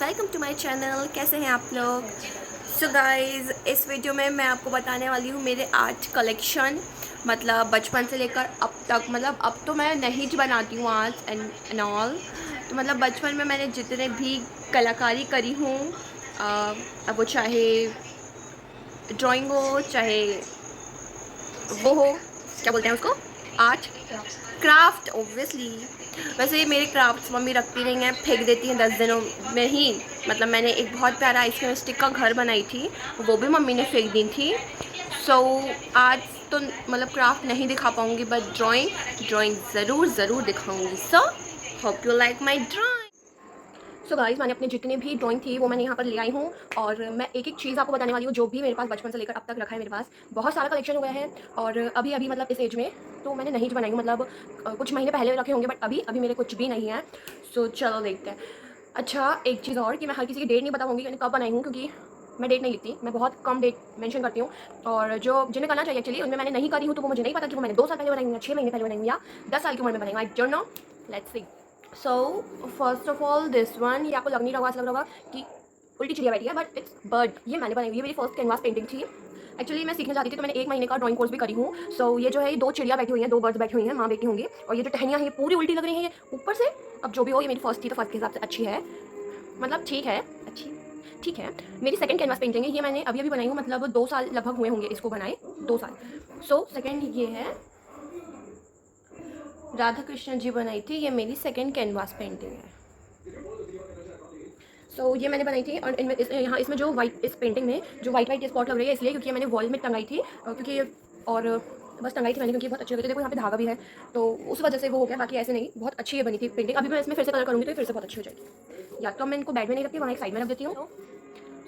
Welcome to my channel. कैसे हैं आप लोग? सो गाइस, इस वीडियो में मैं आपको बताने वाली हूँ मेरे आर्ट कलेक्शन, मतलब बचपन से लेकर अब तक। मतलब अब तो मैं नहीं बनाती हूँ आर्ट एंड ऑल, तो मतलब बचपन में मैंने जितने भी कलाकारी करी हूँ, अब वो चाहे ड्राइंग हो, चाहे वो हो, क्या बोलते हैं उसको, आर्ट क्राफ्ट ऑब्वियसली। वैसे मेरे क्राफ्ट्स मम्मी रखती नहीं हैं, फेंक देती हैं 10 दिनों में ही। मतलब मैंने एक बहुत प्यारा आइसक्रीम स्टिक का घर बनाई थी, वो भी मम्मी ने फेंक दी थी। सो आज तो मतलब क्राफ्ट नहीं दिखा पाऊँगी, बट ड्राइंग ड्राइंग ज़रूर दिखाऊँगी। So hope you like my drawing. So guys, मैंने अपने जितने भी ड्राइंग थी वो मैंने यहाँ पर ले आई हूँ, और मैं एक एक चीज़ आपको बताने वाली हूँ जो भी मेरे पास बचपन से लेकर अब तक रखा है। मेरे पास बहुत सारा कलेक्शन हो गया है, और अभी अभी मतलब इस एज में तो मैंने नहीं बनाई हूँ, मतलब कुछ महीने पहले रखे होंगे, बट अभी अभी मेरे कुछ भी नहीं है। सो चलो देखते हैं। अच्छा, एक चीज़ और कि मैं हर किसी की डेट नहीं बताऊँगी मैंने कब बनाई हूँ, क्योंकि मैं डेट नहीं लिखती, मैं बहुत कम डेट मेंशन करती हूँ। और जो जिन्हें करना चाहिए एक्चुअली उनमें मैंने नहीं करी हूँ, तो वो मुझे नहीं पता कि वो मैंने 2 साल पहले बनाई हूँ या 6 महीने पहले बनाई हूँ या 10 साल की उम्र में बनाई हूँ। I don't know, let's see. So first of all this one, ये आपको लग नहीं रहा होगा, ऐसा लग रहा होगा कि उल्टी चिड़िया बैठी है, बट इट्स बर्ड। ये मैंने बनाई हुई है, मेरी फर्स्ट कैनवास पेंटिंग थी। एक्चुअली मैं सीखना चाहती थी, तो मैंने 1 महीने का ड्राइंग कोर्स भी करी हूँ। सो ये जो है, ये 2 चिड़िया बैठी हुई हैं, 2 बर्ड्स बैठी हुई हैं, माँ बेटी होंगी। और ये जो टहनियाँ हैं ये पूरी उल्टी लग रही हैं, ये ऊपर से। अब जो भी हो, ये मेरी फर्स्ट थी तो फर्स्ट के हिसाब से अच्छी है, मतलब ठीक है, अच्छी ठीक है। मेरी सेकंड कैनवास पेंटिंग है, ये मैंने अभी अभी बनाई हूँ, मतलब 2 साल लगभग हुए होंगे इसको बनाए, 2 साल। सो सेकंड ये है, राधा कृष्ण जी बनाई थी, ये मेरी सेकंड कैनवास पेंटिंग है। सो ये मैंने बनाई थी, और इनमें यहाँ इसमें जो वाइट, इस पेंटिंग में जो वाइट स्पॉट लग रही है, इसलिए क्योंकि ये मैंने वॉल में टंगाई थी, क्योंकि और बस टंगाई थी मैंने, क्योंकि बहुत अच्छी लग रही थी। देखो यहाँ पे धागा भी है, तो उस वजह से वो हो गया, बाकी ऐसे नहीं। बहुत अच्छी ये बनी थी पेंटिंग। अभी मैं इसमें फिर से कलर करूँगी तो ये फिर से बहुत अच्छी हो जाएगी। या तो मैं इनको बेड में नहीं रखती, वहाँ एक साइड में रख देती हूँ।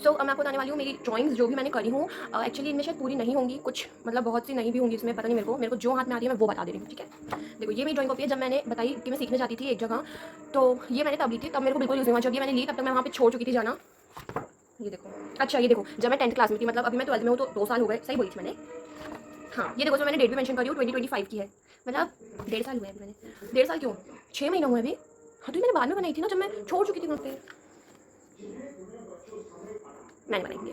सो अब मैं आपको बताने वाली हूँ मेरी ड्राइंग्स जो भी मैंने करी हूँ। एक्चुअली इनमें शायद पूरी नहीं होंगी, कुछ मतलब बहुत सी नहीं भी होंगी इसमें, पता नहीं मेरे को जो हाथ में आ रही है मैं वो बता दे रही हूँ, ठीक है। देखो ये मेरी ड्राइंग कॉपी है, जब मैंने बताई कि मैं सीखने जाती थी एक जगह, तो ये मैंने तब ली थी, तब मेरे को बिल्कुल यूज़ नहीं हुआ। जब ये मैंने ली तब तक मैं वहाँ पे छोड़ चुकी थी जाना। ये देखो, अच्छा ये देखो, जब मैं 10th क्लास में थी, मतलब अभी मैं 12th में हूँ, तो 2 साल हो गए, सही बोली थी मैंने। हाँ ये देखो, जो मैंने डेट भी मेंशन करी हूँ, 2025 की है, मतलब 1.5 साल हुए अभी। मैंने 1.5 साल क्यों, 6 महीने हुए अभी। हाँ तो ये मैंने बाद में बनाई थी ना, जब मैं छोड़ चुकी थी वहाँ पे मैंने बनाई थी।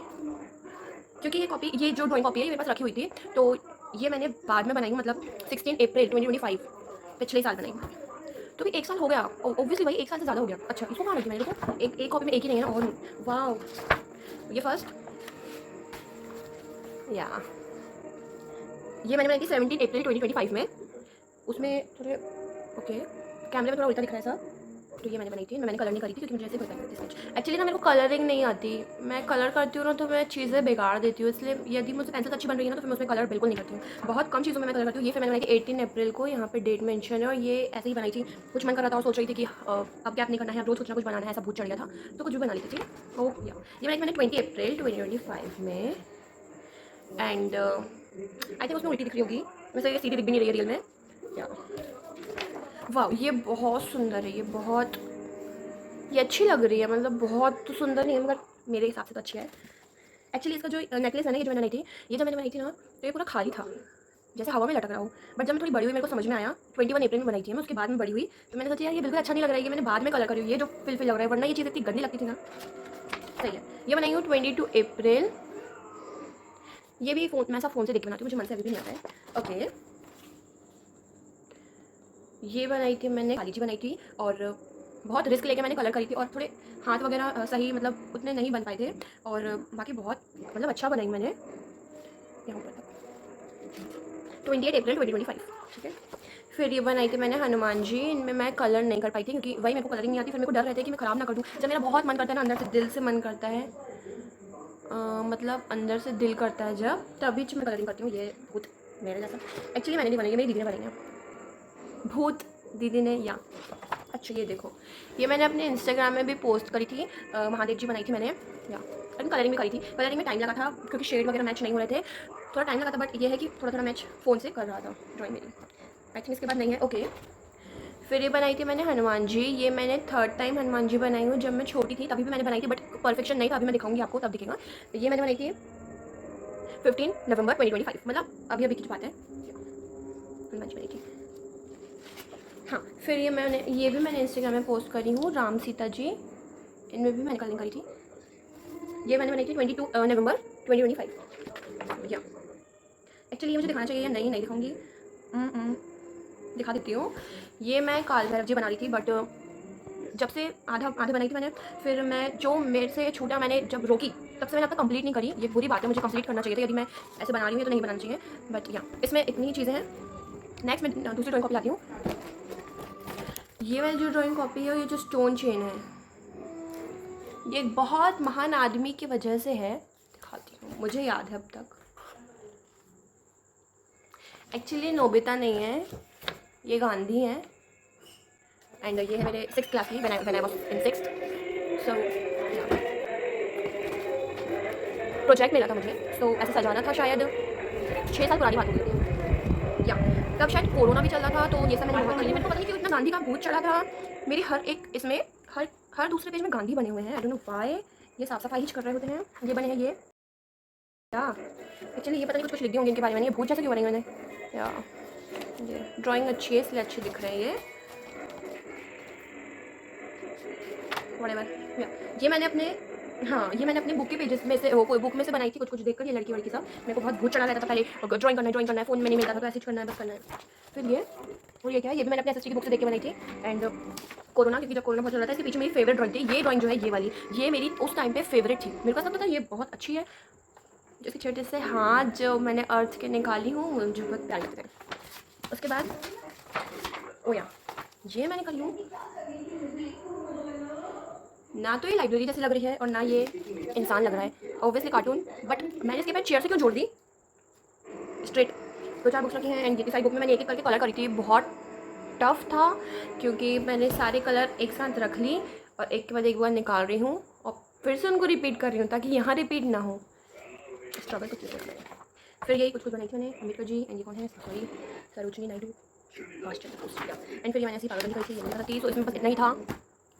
क्योंकि ये कॉपी, ये जो ड्राइंग कॉपी है, ये मेरे पास रखी हुई थी, तो ये मैंने बाद में बनाई हूँ, मतलब 16 अप्रैल 2025, पिछले साल बनाई। तो भी 1 साल हो गया, ऑब्वियसली भाई 1 साल से ज़्यादा हो गया। अच्छा इसको कहाँ रखी मैंने, देखो एक कॉपी में एक ही नहीं है ना, और वाह, ये फर्स्ट, या ये मैंने बनाई थी 17 अप्रैल 2025 में। उसमें थोड़े, ओके कैमरे में थोड़ा उल्टा दिख रहा है सब, तो ये मैंने बनाई थी। मैंने कलर नहीं करी थी, क्योंकि मुझे ऐसे पता नहीं थी। एक्चुअली ना मेरे को कलरिंग नहीं आती, मैं कलर करती हूँ ना तो मैं चीज़ें बिगाड़ देती हूँ, इसलिए यदि मुझसे पेंसिल अच्छी बन रही है ना तो फिर मैं उसमें कलर बिल्कुल नहीं करती हूँ। बहुत कम चीज़ों में मैं कलर करती हूँ। ये फिर मैंने बनाई थी 18 अप्रैल को, यहाँ पे डेट मेंशन है, और ये ऐसे ही बनाई थी। कुछ मन कर रहा था और सोच रही थी कि अब क्या नहीं करना है, अब रोज़ कुछ ना कुछ बनाना है, ऐसा भूत चढ़ गया था, तो कुछ भी बना लेती थी। ओ या ये बनाई थी मैंने 20 अप्रैल 2025 में, एंड आई थिंक उसमें उल्टी दिख रही होगी, वैसे ये सीधी दिख भी नहीं रही है रियल में। या वाह, ये बहुत सुंदर है, ये अच्छी लग रही है, मतलब बहुत तो सुंदर नहीं है, मगर मेरे हिसाब से तो अच्छी है। एक्चुअली इसका जो नेकलेस है ना, ये जो मैंने बनाई थी, ये जब मैंने बनाई थी ना, तो ये पूरा खाली था, जैसे हवा में लटक रहा हो। बट जब मैं थोड़ी बड़ी हुई, मेरे को समझ में आया, 21 अप्रैल में बनाई थी मैं, उसके बाद में बड़ी हुई, तो मैंने सोचा यार ये बिल्कुल अच्छा नहीं लग रहा है, ये मैंने बाद में कलर करी हुई, ये जो फिल लग रहा है, वरना ये चीज़ इतनी गंदी लगती थी ना। सही है, ये बनाई हूँ 22 अप्रैल। ये भी फ़ोन, मैं सब फ़ोन से देख के बनाती हूँ, मुझे मन से अभी भी नहीं आता है। ओके, ये बनाई थी मैंने, काली जी बनाई थी, और बहुत रिस्क लेके मैंने कलर करी थी, और थोड़े हाथ वगैरह सही मतलब उतने नहीं बन पाए थे, और बाकी बहुत मतलब अच्छा बनाई मैंने यहाँ पर तक। 28 अप्रैल 2025, ठीक है। फिर ये बनाई थी मैंने हनुमान जी, इनमें मैं कलर नहीं कर पाई थी, क्योंकि वही मेरे को कलरिंग नहीं आती, फिर मेरे को डर रहता है कि मैं ख़राब ना कर दूँ। जब मेरा बहुत मन करता है ना, अंदर से दिल से मन करता है, मतलब अंदर से दिल करता है जब, तभी मैं कलरिंग करती हूँ। ये भूत मेरे जैसा, एक्चुअली मैंने नहीं बनाई है, मेरी दीदी ने बनाई है, भूत दीदी ने। या अच्छा ये देखो, ये मैंने अपने इंस्टाग्राम में भी पोस्ट करी थी, महादेव जी बनाई थी मैंने। या कलरिंग भी करी थी, कलरिंग में टाइम लगा था, क्योंकि शेड वगैरह मैच नहीं हो रहे थे, थोड़ा टाइम लगा था, बट ये है कि थोड़ा थोड़ा मैच फ़ोन से कर रहा था ड्राइंग मेरी। आई थिंक इसके बाद नहीं है। ओके, फिर ये बनाई थी मैंने हनुमान जी, ये मैंने 3rd टाइम हनुमान जी बनाई हूँ। जब मैं छोटी थी तभी भी मैंने बनाई थी, बट परफेक्शन नहीं था, अभी मैं दिखाऊंगी आपको तब दिखेगा। ये मैंने बनाई थी 15 नवंबर 2025, मतलब अभी अभी की बात है, हनुमान जी बनाई थी। हाँ फिर ये भी मैंने इंस्टाग्राम में पोस्ट करी हूँ, राम सीता जी इनमें भी मैंने कलरिंग करी थी। ये मैंने बनाई थी 22 नवंबर 2025। या एक्चुअली ये मुझे दिखाना चाहिए या नहीं दिखाऊंगी, दिखा देती हूँ। ये मैं काल भैरव जी बना रही थी, बट जब से आधा बनाई थी मैंने, फिर मैं जो मेरे से छूटा मैंने जब रोकी तब से मैंने अब तक कंप्लीट नहीं करी। ये बुरी बात है, मुझे कंप्लीट करना चाहिए था। यदि मैं ऐसे बना रही हूँ तो नहीं बनाना चाहिए, बट या इसमें इतनी ही चीज़ें हैं। नेक्स्ट मैं दूसरी ड्राइंग कॉपी लाती हूँ। ये वाली जो ड्राइंग कॉपी है, ये जो स्टोन चेन है, ये एक बहुत महान आदमी की वजह से है। दिखाती हूँ, मुझे याद है अब तक। एक्चुअली नोबिता नहीं है, ये गांधी है। एंड ये है मेरे 6th क्लास की, when I was in 6th। So project मिला था मुझे, सो ऐसे सजाना था। शायद 6 साल पुरानी बात होगी या तब शायद कोरोना भी चल रहा था, तो ये सब मैंने बहुत करी। मेरे को पता नहीं क्यों इतना गांधी का भूत चढ़ा था। मेरी हर एक इसमें हर दूसरे पेज में गांधी बने हुए हैं। I don't know why. ये साफ सफाई कर रहे होते हैं। ये बने हैं ये या एक्चुअली ये पता नहीं कुछ लिख दिए होंगे इनके बारे में। ये भूत जैसे क्यों बने हुए हैं या ये ड्राइंग अच्छी है इसलिए अच्छी दिख रहे हैं ये। व्हाटएवर। ये मैंने अपने बुक के पेजेस में से, वो कोई बुक में से बनाई थी कुछ देखकर। ये लड़की सब मेरे को बहुत भूत चढ़ा रहता था पहले। ड्राइंग करना है, फ़ोन में नहीं मिलता था तो ऐसे करना है, बस करना है। फिर ये और ये क्या है, ये भी मैंने अपने एसएसटी की बुक से देख के बनाई थी। एंड कोरोना, क्योंकि जब कोरोना बहुत चल रहा था, इसके पीछे मेरी फेवरेट ड्राइंग थी। ये ड्राइंग जो है ये वाली, ये मेरी उस टाइम पे फेवरेट थी। मेरे को ऐसा पता ये बहुत अच्छी है। जिसके छोटे से हाथ जो मैंने अर्थ के निकाली हूँ, मुझे बहुत प्यार लगते हैं। उसके बाद ओ या ये मैंने करी हूँ ना, तो ये लाइब्रेरी जैसी लग रही है और ना ये इंसान लग रहा है, ऑब्वियसली कार्टून। बट मैंने इसके बाद चेयर से क्यों जोड़ दी, स्ट्रेट 2-4 बुक्स रखी हैं। एंड ये सारी बुक में मैंने एक करके कलर करी थी। बहुत टफ था क्योंकि मैंने सारे कलर एक साथ रख ली और एक के बाद एक बार निकाल रही हूँ और फिर से उनको रिपीट कर रही हूँ ताकि यहाँ रिपीट ना हो। स्ट्रगल कुछ नहीं। फिर यही कुछ बनाई थी मैंने, अम्बेडकर जी। एंड ये कौन है, सॉरी, सरोजिनी नायडू। एंड फिर ये मैंने ऐसी पागल करी थी, ये नहीं थी, तो इसमें बस इतना ही था।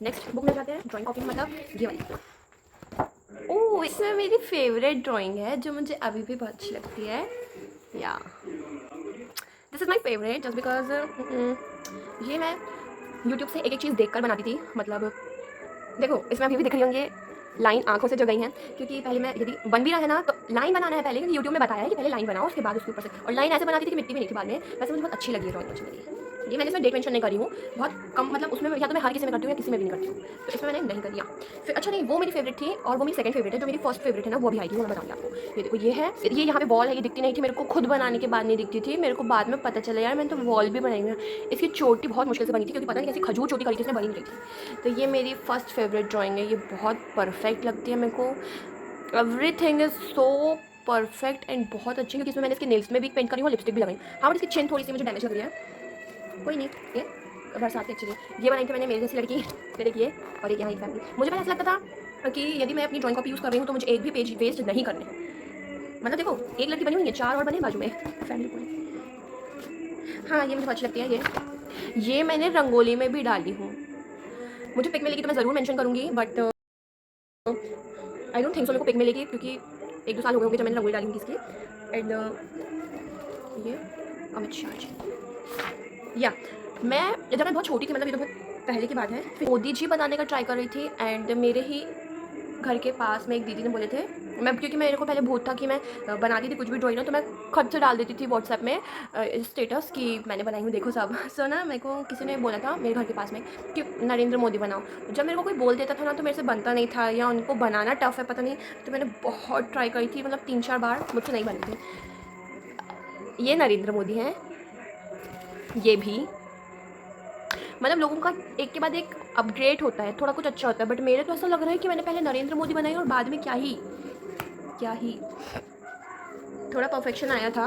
नेक्स्ट बुक में जाते हैं, ड्राइंग कॉपी, मतलब ये वाली। ओह, इसमें मेरी फेवरेट ड्राइंग है जो मुझे अभी भी बहुत अच्छी लगती है। या this is my favourite just because ये मैं यूट्यूब से एक चीज़ देखकर बनाती थी। मतलब देखो, इसमें अभी भी दिख रही होंगी लाइन आंखों से जो गई हैं, क्योंकि पहले मैं यदि बन भी रहा है ना तो लाइन बनाना है पहले, क्योंकि यूट्यूब में बताया है कि पहले लाइन बनाओ उसके बाद उसके ऊपर से। और लाइन ऐसे बनाती थी कि मिट्टी भी नहीं थी बाद में। वैसे मुझे बहुत अच्छी लगी है ड्राइंग अच्छी लगी। ये मैंने इसमें डेट मेंशन नहीं करी हूँ, बहुत कम, मतलब उसमें या तो मैं हर किसी में करती हूँ या किसी में भी नहीं करती हूँ, तो इसमें मैंने नहीं करिया। फिर अच्छा नहीं, वो मेरी फेवरेट थी और वो मेरी सेकंड फेवरेट है। जो मेरी फर्स्ट फेवरेट है ना, वो अभी आई थी, वो मैं बताऊँगी आपको। ये देखो, ये है, ये यहाँ पे वॉल है, ये दिखती नहीं थी मेरे को, खुद बनाने के बाद नहीं दिखती थी मेरे को, बाद में पता चला यार मैंने तो वॉल भी बनाई है। इसकी चोटी बहुत मुश्किल से बनी थी क्योंकि पता नहीं कैसी खजूर चोटी करी थी, इसमें बनी नहीं रही थी। तो ये मेरी फर्स्ट फेवरेट ड्राइंग है। ये बहुत परफेक्ट लगती है मेरे को, everything is so perfect and बहुत अच्छी, क्योंकि इसमें मैंने इसके नेल्स में भी पेंट करी हूँ, लिपस्टिक भी लगाई। हाँ, बट इसकी चिन थोड़ी सी मुझे डैमेज लग रही है, कोई नहीं। ये बरसात की एक्चुअली ये बनाई थी मैंने, मेरे जैसी लड़की, फिर एक ये और एक यहाँ एक फैमिली। मुझे पहले ऐसा लगता था कि यदि मैं अपनी ड्राइंग कॉपी यूज़ कर रही हूँ तो मुझे एक भी पेज वेस्ट नहीं करने। मतलब देखो, एक लड़की बनी हुई है, 4 और बने बाजू में फैमिली को। हाँ, ये मुझे अच्छी लगती है। ये मैंने रंगोली में भी डाली हूँ। मुझे पिक मिलेगी तो मैं ज़रूर मेंशन करूँगी, but I don't think so मेरे को पिक मिलेगी, क्योंकि 1-2 साल हो गए होंगे जब मैंने रंगोली डाली थी इसकी। एंड ये अमित शाह जी। या जब मैं बहुत छोटी थी, मतलब ये तो बहुत पहले की बात है, फिर मोदी जी बनाने का ट्राई कर रही थी। एंड मेरे ही घर के पास में एक दीदी ने बोले थे, क्योंकि मेरे को पहले भूत था कि मैं बनाती थी कुछ भी ड्राइंग ना, तो मैं खुद से डाल देती थी व्हाट्सएप में स्टेटस कि मैंने बनाई हूँ, देखो सब। सो ना, मेरे को किसी ने बोला था मेरे घर के पास में कि नरेंद्र मोदी बनाओ। जब मेरे को कोई बोल देता था ना तो मेरे से बनता नहीं था, या उनको बनाना टफ है पता नहीं, तो मैंने बहुत ट्राई करी थी, मतलब 3-4 बार मुझसे नहीं बनी थी। ये नरेंद्र मोदी हैं, ये भी, मतलब लोगों का एक के बाद एक अपग्रेड होता है, थोड़ा कुछ अच्छा होता है, बट मेरे तो ऐसा लग रहा है कि मैंने पहले नरेंद्र मोदी बनाई और बाद में क्या ही थोड़ा परफेक्शन आया था।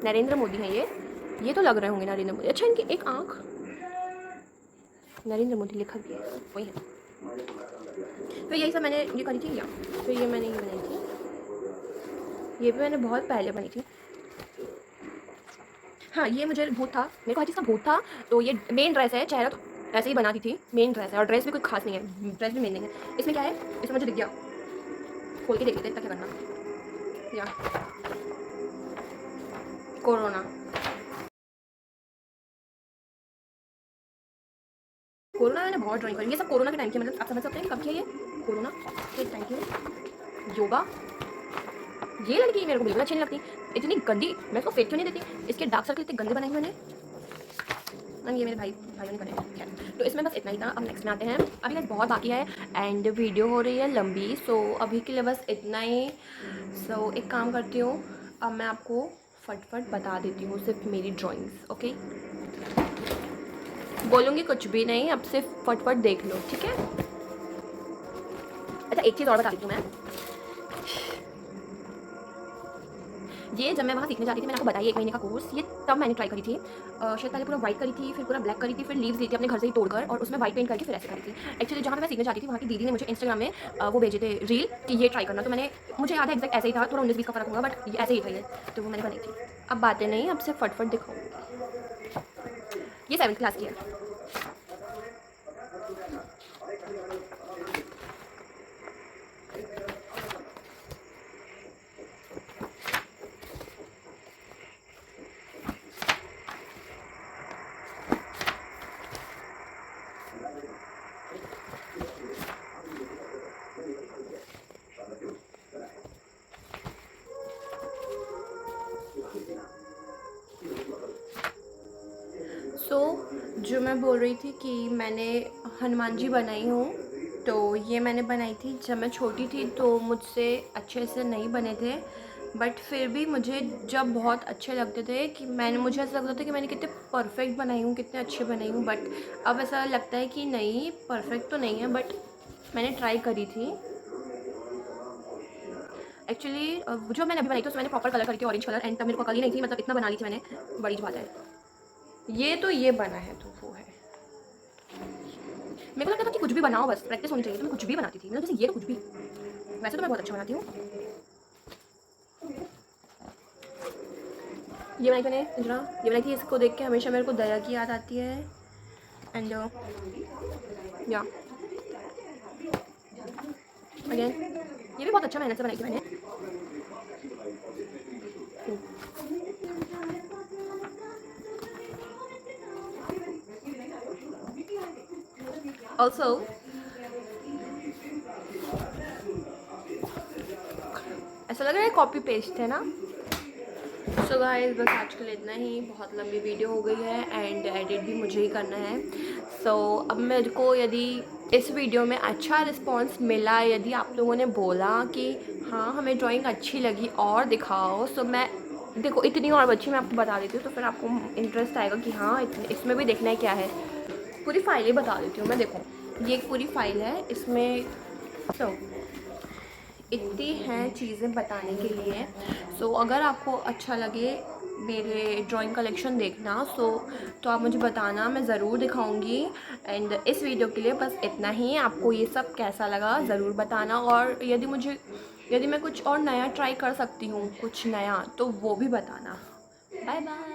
नरेंद्र मोदी है ये तो लग रहे होंगे नरेंद्र मोदी। अच्छा, इनकी एक आँख नरेंद्र मोदी लिखा भी है, वही है। फिर यही सब मैंने ये करी थी। या फिर ये मैंने ये बनाई थी, ये भी मैंने बहुत पहले बनी थी। हाँ, ये मुझे भूत था, मेरे को हर चीज़ का भूत था। तो ये मेन ड्रेस है, चेहरा तो ऐसे ही बनाती थी, मेन ड्रेस है, और ड्रेस भी कोई खास नहीं है, ड्रेस भी मेन नहीं है। इसमें क्या है, इसमें मुझे दिख गया, खोल के देख लेते इतना क्या करना। या कोरोना मैंने बहुत ड्राइंग करी, ये सब कोरोना के टाइम की, मतलब आप समझ सकते हैं कब किया ये, कोरोना के टाइम की। योगा, ये लड़की मेरे को बिल्कुल अच्छी नहीं लगती, इतनी गंदी, मैं इसको फेक क्यों नहीं देती, इसके डार्क सर्कल इतने गंदे बनाए मैंने। ये मेरे भाइयों ने करे खैर। तो इसमें बस इतना ही था। अब नेक्स्ट में आते हैं, अभी गाइस बहुत बाकी है एंड वीडियो हो रही है लंबी, सो अभी के लिए बस इतना ही। सो एक काम करती हूँ, अब मैं आपको फटफट बता देती हूँ सिर्फ मेरी ड्राइंग्स, ओके। बोलूँगी कुछ भी नहीं, अब सिर्फ फटफट देख लो, ठीक है। अच्छा एक चीज़ और बता देती हूँ मैं, ये जब मैं वहाँ सीखने जाती थी, मैंने आपको बताया 1 महीने का कोर्स, ये तब मैंने ट्राई करी थी। शायद पहले पूरा वाइट करी थी, फिर पूरा ब्लैक करी थी, फिर लीव्स ली थी अपने घर से ही तोड़कर और उसमें वाइट पेंट करके फिर ऐसे करी थी। एक्चुअली जहाँ पे मैं सीखने जाती थी वहाँ की दीदी ने मुझे इंस्टाग्राम में वो भेजे थे रील कि ये ट्राई करना, तो मैंने, मुझे याद है एग्जैक्ट ऐसे ही था, थोड़ा 19-20 का फर्क होगा बट ये ऐसे ही था ये, तो वो मैंने बनाई थी। अब बातें नहीं, अब से फटफट दिखाऊँगी। ये 7th क्लास की है। जो मैं बोल रही थी कि मैंने हनुमान जी बनाई हूँ, तो ये मैंने बनाई थी जब मैं छोटी थी, तो मुझसे अच्छे से नहीं बने थे, बट फिर भी मुझे जब बहुत अच्छे लगते थे कि मुझे ऐसा लगता था कि मैंने कितने परफेक्ट बनाई हूँ, कितने अच्छे बनाई हूँ, बट अब ऐसा लगता है कि नहीं, परफेक्ट तो नहीं है, बट मैंने ट्राई करी थी। एक्चुअली जो मैंने अभी बनाई थी उसमें मैंने प्रॉपर कलर करी थी, ऑरेंज कलर, एंड तब मेरे को कल ही नहीं थी, मतलब इतना बना ली थी मैंने, बड़ी बात है। ये तो ये बना है, तो वो है, मेरे को लगता था कि कुछ भी बनाओ, बस प्रैक्टिस होनी चाहिए, तो मैं कुछ भी बनाती थी, मतलब जैसे ये तो कुछ भी, वैसे तो मैं बहुत अच्छा बनाती हूँ। ये बनाई मैंने इंजरा, ये बनाई थी, इसको देख के हमेशा मेरे को दया की याद आती है। एंड या अगेन ये भी बहुत अच्छा मेहनत से बनाई थी मैंने। ऑल्सो ऐसा लग रहा है कॉपी पेस्ट है ना। सो गाइस बस आज के लिए इतना ही, बहुत लंबी वीडियो हो गई है एंड एडिट भी मुझे ही करना है। सो अब मेरे को यदि इस वीडियो में अच्छा रिस्पांस मिला, यदि आप लोगों ने बोला कि हाँ हमें ड्राइंग अच्छी लगी और दिखाओ, सो मैं देखो इतनी और अच्छी मैं आपको बता देती हूँ, तो फिर आपको इंटरेस्ट आएगा कि हाँ इसमें भी देखना है क्या है। पूरी फाइल ही बता देती हूँ मैं, देखो ये एक पूरी फाइल है, इसमें इतनी हैं चीज़ें बताने के लिए। सो अगर आपको अच्छा लगे मेरे ड्राइंग कलेक्शन देखना, तो आप मुझे बताना, मैं ज़रूर दिखाऊंगी। एंड इस वीडियो के लिए बस इतना ही, आपको ये सब कैसा लगा ज़रूर बताना, और यदि मैं कुछ और नया ट्राई कर सकती हूँ, कुछ नया, तो वो भी बताना। Bye bye.